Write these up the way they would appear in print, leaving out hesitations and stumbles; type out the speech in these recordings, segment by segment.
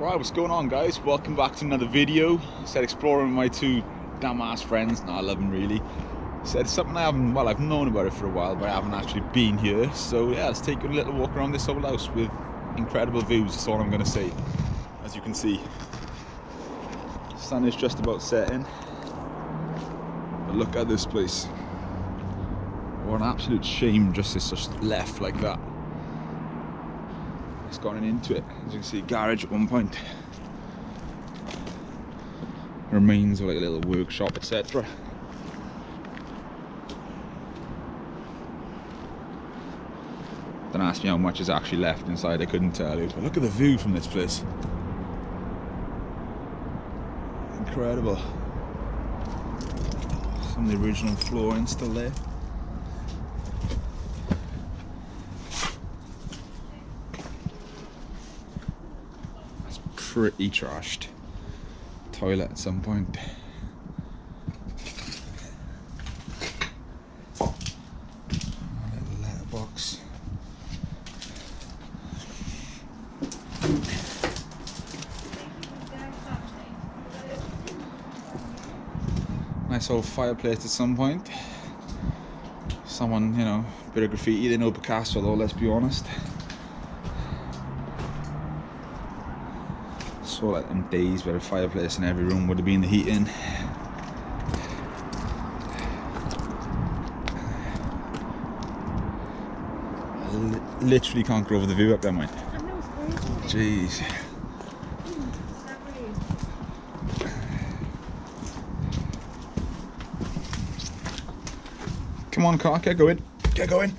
Right, what's going on, guys? Welcome back to another video. Said exploring with my two dumbass friends. I love them really. Said something I haven't, well, I've known about it for a while, but I haven't actually been here. So yeah, let's take a little walk around this old house with incredible views. That's all I'm going to say. As you can see, the sun is just about setting. But look at this place. What an absolute shame just it's just left like that. It's gone into it. As you can see, garage at one point. Remains of like a little workshop, etc. Don't ask me how much is actually left inside, I couldn't tell you. But look at the view from this place. Incredible. Some of the original flooring still there. Pretty trashed. Toilet at some point. A little letterbox. Nice old fireplace at some point. Someone, you know, bit of graffiti. They know Picasso though, let's be honest. So like them days where a fireplace in every room would have been the heating. Literally can't go over the view up there, mate. Jeez. Come on, car, get going. Get going.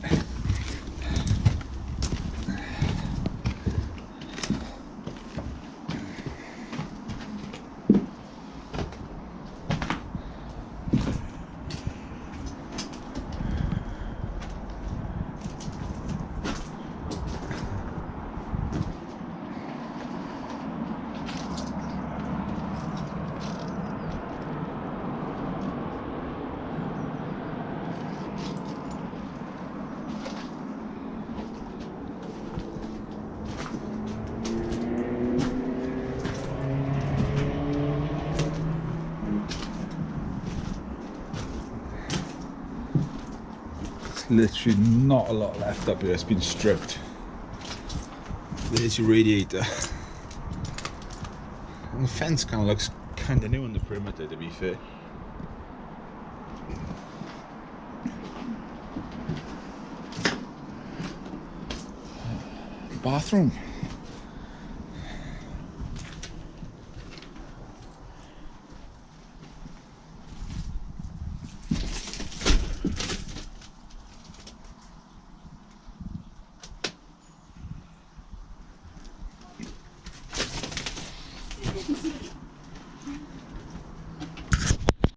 Literally not a lot left up here, it's been stripped. There's your radiator. And the fence kind of looks kind of new on the perimeter, to be fair. Bathroom.